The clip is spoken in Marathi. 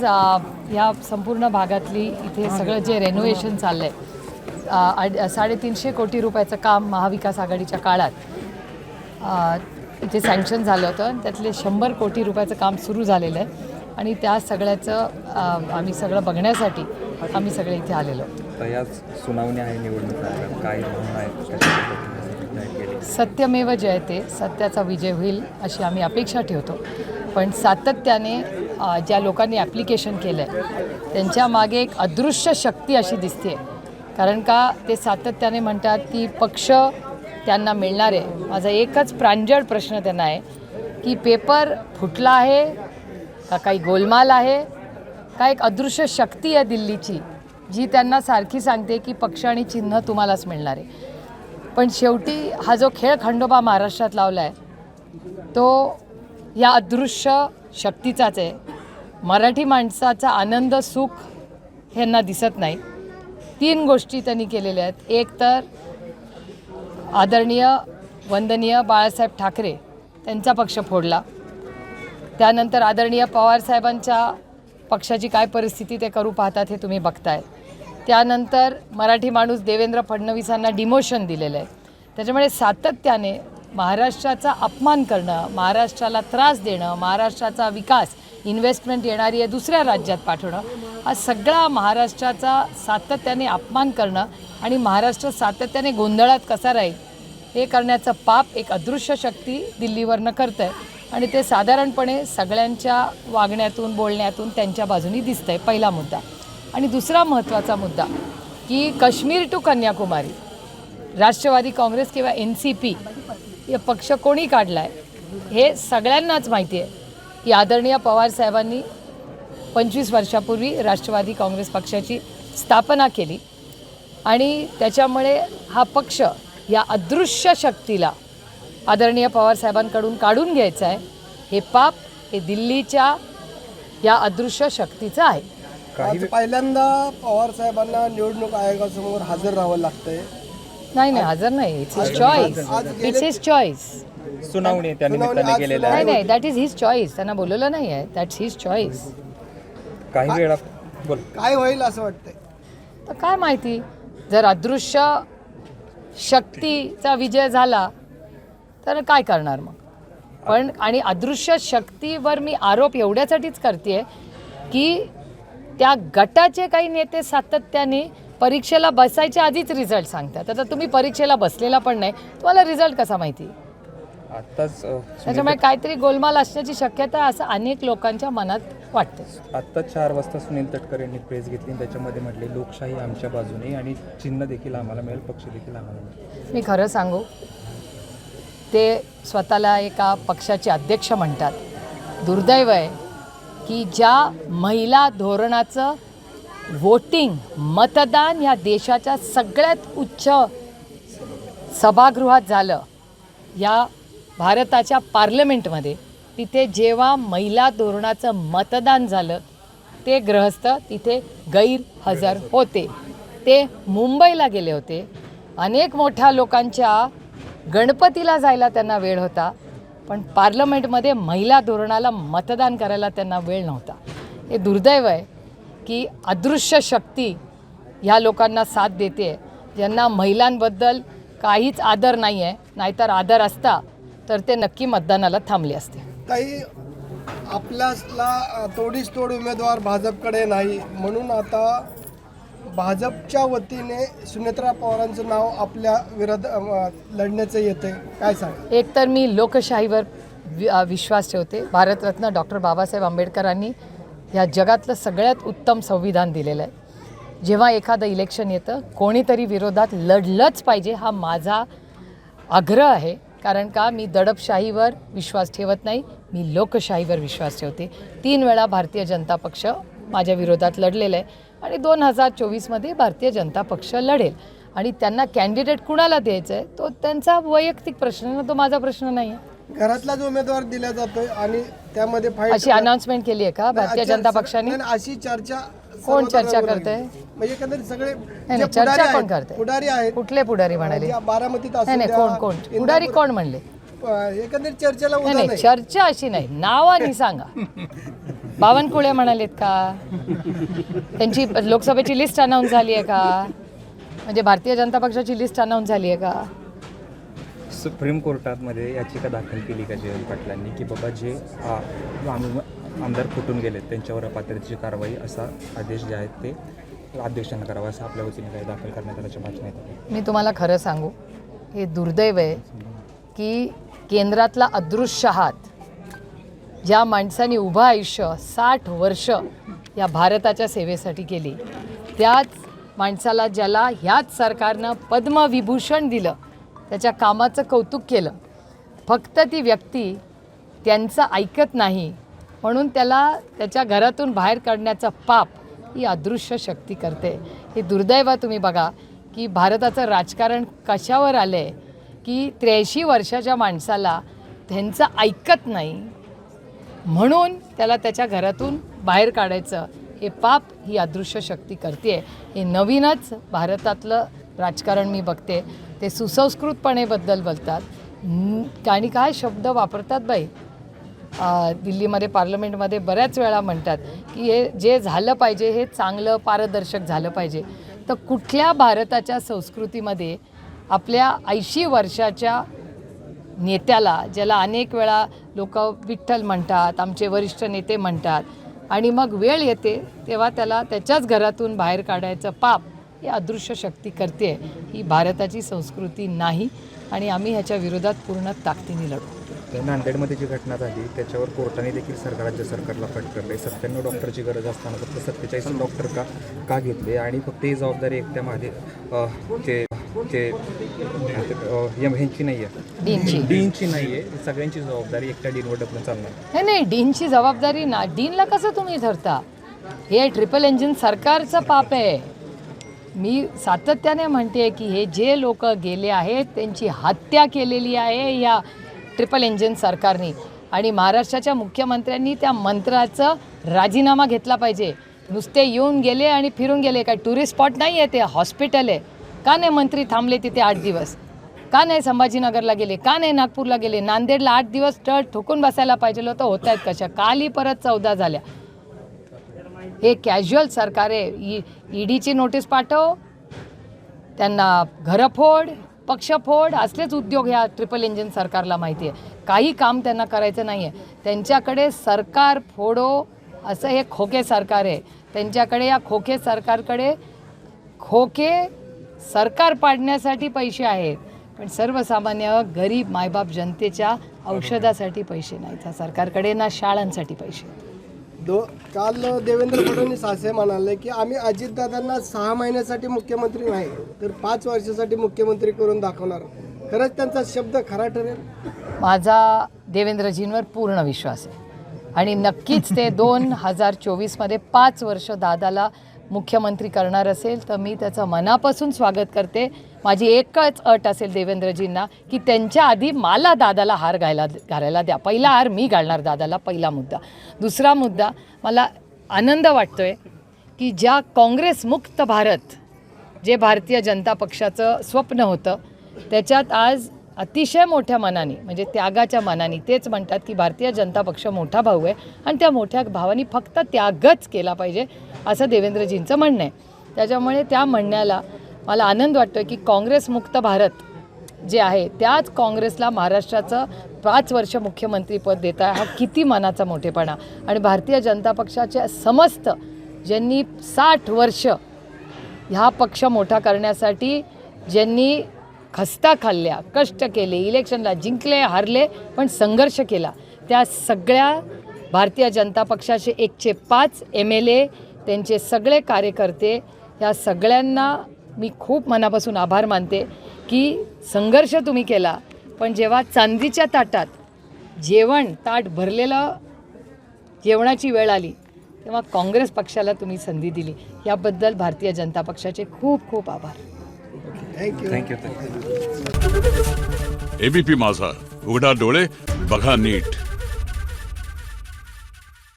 आज या संपूर्ण भागातली इथे सगळं जे रेनोव्हेशन चाललं आहे 350 कोटी रुपयाचं काम महाविकास आघाडीच्या काळात इथे सँक्शन झालं होतं. त्यातले 100 कोटी रुपयाचं काम सुरू झालेलं आहे आणि त्या सगळ्याचं आम्ही सगळं बघण्यासाठी आम्ही सगळे इथे आलेलो. याच सुनावणी आहे निवडणूक काय सत्यमेव जयते, सत्याचा विजय होईल अशी आम्ही अपेक्षा ठेवतो. पण सातत्याने ज्या लोकांनी ॲप्लिकेशन केलं आहे त्यांच्या मागे एक अदृश्य शक्ती अशी दिसते. कारण का ते सातत्याने म्हणतात की पक्ष त्यांना मिळणार आहे. माझा एकच प्रांजळ प्रश्न त्यांना आहे की पेपर फुटला आहे का काही गोलमाल आहे का एक अदृश्य शक्ती आहे दिल्लीची जी त्यांना सारखी सांगते की पक्ष आणि चिन्ह तुम्हालाच मिळणार आहे. पण शेवटी हा जो खेळ खंडोबा महाराष्ट्रात लावला आहे तो या अदृश्य शक्तीचाच आहे. मराठी माणसाचा आनंद सुख ह्यांना दिसत नाही. 3 गोष्टी त्यांनी केलेल्या आहेत. एक तर आदरणीय वंदनीय बाळासाहेब ठाकरे त्यांचा पक्ष फोडला. त्यानंतर आदरणीय पवारसाहेबांच्या पक्षाची काय परिस्थिती ते करू पाहतात हे तुम्ही बघताय. त्यानंतर मराठी माणूस देवेंद्र फडणवीसांना डिमोशन दिलेलं आहे. त्याच्यामुळे सातत्याने महाराष्ट्राचा अपमान करणं, महाराष्ट्राला त्रास देणं, महाराष्ट्राचा विकास इन्व्हेस्टमेंट येणारी आहे दुसऱ्या राज्यात पाठवणं, हा सगळा महाराष्ट्राचा सातत्याने अपमान करणं आणि महाराष्ट्र सातत्याने गोंधळात कसा राहील हे करण्याचं पाप एक अदृश्य शक्ती दिल्लीवरनं करतं आहे आणि ते साधारणपणे सगळ्यांच्या वागण्यातून बोलण्यातून त्यांच्या बाजूनी दिसतं आहे. पहिला मुद्दा. आणि दुसरा महत्त्वाचा मुद्दा की काश्मीर टू कन्याकुमारी राष्ट्रवादी काँग्रेस किंवा NCP हे पक्ष कोणी काढला आहे हे सगळ्यांनाच माहिती आहे की आदरणीय पवारसाहेबांनी 25 वर्षापूर्वी राष्ट्रवादी काँग्रेस पक्षाची स्थापना केली आणि त्याच्यामुळे हा पक्ष या अदृश्य शक्तीला आदरणीय पवारसाहेबांकडून काढून घ्यायचं आहे. हे पाप हे दिल्लीच्या या अदृश्य शक्तीचं आहे. आज पहिल्यांदा पवारसाहेबांना निवडणूक आयोगासमोर हजर राहावं लागतंय. नाही हजर नाही. It's his choice. It's his choice. सुनावणी त्या निमित्ताने गेलेलं आहे. नाही दॅट इज हिज चॉईस. त्यांना बोलवलं नाही आहे. That's his choice. काही वेळा बोल काय होईल असं वाटतंय? तर काय माहिती, जर अदृश्य शक्तीचा विजय झाला तर काय करणार मग. पण आणि अदृश्य शक्तीवर मी आरोप एवढ्यासाठीच करते की त्या गटाचे काही नेते सातत्याने परीक्षेला बसायच्या आधीच रिझल्ट सांगतात. आता तुम्ही परीक्षेला बसलेला पण नाही, तुम्हाला रिझल्ट कसा माहिती. आत्ताच त्याच्यामुळे काहीतरी गोलमाल असण्याची शक्यता असं अनेक लोकांच्या मनात वाटते. आत्ता 4 वाजता सुनील तटकरे यांनी प्रेस घेतली आणि त्याच्यामध्ये म्हटले लोकशाही आमच्या बाजूने आणि चिन्ह देखील आम्हाला मिळेल, पक्ष देखील आम्हाला मिळेल. मी खरं सांगू, ते स्वतःला एका पक्षाचे अध्यक्ष म्हणतात. दुर्दैव आहे की ज्या महिला धोरणाचं वोटिंग मतदान ह्या देशाच्या सगळ्यात उच्च सभागृहात झालं या भारताच्या पार्लमेंटमध्ये, तिथे जेव्हा महिला धोरणाचं मतदान झालं ते गृहस्थ तिथे गैरहजर होते. ते मुंबईला गेले होते. अनेक मोठ्या लोकांच्या गणपतीला जायला त्यांना वेळ होता, पण पार्लमेंटमध्ये महिला धोरणाला मतदान करायला त्यांना वेळ नव्हता. हे दुर्दैव आहे की अदृश्य शक्ती ह्या लोकांना साथ देते ज्यांना महिलांबद्दल काहीच आदर नाही आहे. नाहीतर आदर असता तर ते नक्की मतदानाला थांबले असते. ताई, आपल्याला तोडीस तोड उमेदवार भाजपकडे नाही म्हणून आता भाजपच्या वतीने सुनेत्रा पवारांचं नाव आपल्या लढण्याचं येते, काय सांग? एक तर मी लोकशाहीवर विश्वास ठेवते. भारतरत्न डॉक्टर बाबासाहेब आंबेडकरांनी ह्या जगातलं सगळ्यात उत्तम संविधान दिलेलं आहे. जेव्हा एखादं इलेक्शन येतं कोणीतरी विरोधात लढलंच पाहिजे हा माझा आग्रह आहे. कारण का मी दडपशाहीवर विश्वास ठेवत नाही, मी लोकशाहीवर विश्वास ठेवते. 3 वेळा भारतीय जनता पक्ष माझ्या विरोधात लढलेलं आहे आणि 2024मध्ये भारतीय जनता पक्ष लढेल. आणि त्यांना कॅन्डिडेट कुणाला द्यायचं आहे तो त्यांचा वैयक्तिक प्रश्न आहे, तो माझा प्रश्न नाही आहे. घरातला जो उमेदवार दिला जातोय आणि त्यामध्ये अशी अनाउन्समेंट केली आहे का भारतीय जनता पक्षाने? अशी चर्चा कोण चर्चा करते? म्हणजे एकंदरीत सगळे नाही चर्चा कोण करते? पुढारी आहेत. कुठले पुढारी म्हणाले? बारामतीत नाही कोण पुढारी कोण म्हणले? एकंदरीत चर्चेला नाही चर्चा अशी नाही, नावाने सांगा. बावनकुळे म्हणालेत का? त्यांची लोकसभेची लिस्ट अनाऊन्स झाली आहे का? म्हणजे भारतीय जनता पक्षाची लिस्ट अनाऊन्स झाली आहे का? सुप्रीम कोर्टामध्ये याचिका दाखल केली का जयंत पाटलांनी की बाबा जे आमदार फुटून गेलेत त्यांच्यावर अपात्रतेची कारवाई असा आदेश जे आहेत ते अध्यक्षांना करावा असं आपल्या वतीने काही दाखल करण्यात आल्याच्या बातम्या आहेत. मी तुम्हाला खरं सांगू, हे दुर्दैव आहे की केंद्रातला अदृश्य हात ज्या माणसाने उभं आयुष्य 60 वर्ष या भारताच्या सेवेसाठी केली, त्याच माणसाला ज्याला ह्याच सरकारनं पद्मविभूषण दिलं, त्याच्या कामाचं कौतुक केलं, फक्त ती व्यक्ती त्यांचं ऐकत नाही म्हणून त्याला त्याच्या घरातून बाहेर काढण्याचं पाप ही अदृश्य शक्ती करते. हे दुर्दैव तुम्ही बघा की भारताचं राजकारण कशावर आलं आहे की 83 वर्षाच्या माणसाला त्यांचं ऐकत नाही म्हणून त्याला त्याच्या घरातून बाहेर काढायचं हे पाप ही अदृश्य शक्ती करते. हे नवीनच भारतातलं राजकारण मी बघते. ते सुसंस्कृतपणेबद्दल बोलतात आणि काय शब्द वापरतात बाई. दिल्लीमध्ये पार्लमेंटमध्ये बऱ्याच वेळा म्हणतात की हे जे झालं पाहिजे हे चांगलं पारदर्शक झालं पाहिजे. तर कुठल्या भारताच्या संस्कृतीमध्ये आपल्या 80 वर्षाच्या नेत्याला, ज्याला अनेक वेळा लोक विठ्ठल म्हणतात, आमचे वरिष्ठ नेते म्हणतात, आणि मग वेळ येते तेव्हा त्याला त्याच्याच घरातून बाहेर काढायचं पाप ही अदृश्य शक्ती करते. ही भारताची संस्कृती नाही आणि आम्ही ह्याच्या विरोधात पूर्ण ताकदीने लढू. नांदेडमध्ये जी घटना झाली त्याच्यावर कोर्टाने देखील राज्य सरकारला फटकारले. 97 डॉक्टरची गरज असताना फक्त 47 डॉक्टर का घेतले आणि फक्त ही जबाबदारी एकट्या मध्ये ह्यांची नाही आहे, डीनची नाही आहे, सगळ्यांची जबाबदारी एकट्या डीनवर ढकलून चालणार नाही. डीनची जबाबदारी ना, डीनला कसं तुम्ही धरता? हे ट्रिपल इंजिन सरकारचं पाप आहे. मी सातत्याने म्हणते की हे जे लोक गेले आहेत त्यांची हत्या केलेली आहे या ट्रिपल इंजिन सरकारने, आणि महाराष्ट्राच्या मुख्यमंत्र्यांनी त्या मंत्र्याचं राजीनामा घेतला पाहिजे. नुसते येऊन गेले आणि फिरून गेले, काय टुरिस्ट स्पॉट नाही आहे, ते हॉस्पिटल आहे. का नाही मंत्री थांबले तिथे 8 दिवस? का नाही संभाजीनगरला गेले? का नाही नागपूरला गेले? नांदेडला 8 दिवस ठोकून बसायला पाहिजे होतं, होत आहेत कशा? कालही परत 14 झाल्या. हे कॅज्युअल सरकार आहे. ईडीची नोटीस पाठव, त्यांना घरफोड, पक्षफोड असलेच उद्योग ह्या ट्रिपल इंजिन सरकारला माहिती आहे. काही काम त्यांना करायचं नाही आहे. त्यांच्याकडे सरकार फोडो असं हे खोके सरकार आहे. त्यांच्याकडे या खोके सरकारकडे खोके सरकार पाडण्यासाठी पैसे आहेत, पण सर्वसामान्य गरीब मायबाप जनतेच्या औषधासाठी पैसे नाहीत. ह्या सरकारकडे ना शाळांसाठी पैसे आहेत. काल देवेंद्र फडणवीस असे म्हणाले की आम्ही अजितदादांना 6 महिन्यासाठी मुख्यमंत्री नाही तर 5 वर्षासाठी मुख्यमंत्री करून दाखवणार. खरंच त्यांचा शब्द खरा ठरेल? माझा देवेंद्रजींवर पूर्ण विश्वास आहे आणि नक्कीच ते 2024मध्ये 5 वर्ष दादाला मुख्यमंत्री करणार असेल तर मी त्याचं मनापासून स्वागत करते. माझी एकच अट असेल देवेंद्रजींना की त्यांच्या आधी मला दादाला हार घालायला द्या. पहिला हार मी घालणार दादाला, पहिला मुद्दा. दुसरा मुद्दा, मला आनंद वाटतो आहे की ज्या काँग्रेस मुक्त भारत जे भारतीय जनता पक्षाचं स्वप्न होतं त्याच्यात आज अतिशय मोठ्या मनाने, म्हणजे त्यागाच्या मनाने, तेच म्हणतात की भारतीय जनता पक्ष मोठा भाऊ आहे आणि त्या मोठ्या भावानी फक्त त्यागच केला पाहिजे असं देवेंद्रजींचं म्हणणं आहे. त्याच्यामुळे त्या म्हणण्याला मला आनंद वाटतो की काँग्रेस मुक्त भारत जे आहे त्याच काँग्रेसला महाराष्ट्राचं 5 वर्ष मुख्यमंत्रीपद देत आहे. हा किती मनाचा मोठेपणा. आणि भारतीय जनता पक्षाच्या समस्त ज्यांनी 60 वर्ष ह्या पक्ष मोठा करण्यासाठी ज्यांनी खस्ता खाल्ल्या, कष्ट केले, इलेक्शनला जिंकले, हारले, पण संघर्ष केला, त्या सगळ्या भारतीय जनता पक्षाचे 105 MLA, त्यांचे सगळे कार्यकर्ते, या सगळ्यांना मी खूप मनापासून आभार मानते की संघर्ष तुम्ही केला, पण जेव्हा चांदीच्या ताटात ताट भरलेलं जेवणाची वेळ आली तेव्हा काँग्रेस पक्षाला तुम्ही संधी दिली. याबद्दल भारतीय जनता पक्षाचे खूप खूप आभार. थँक्यू. थँक्यू. एबीपी माझा, उघडा डोळे बघा नीट.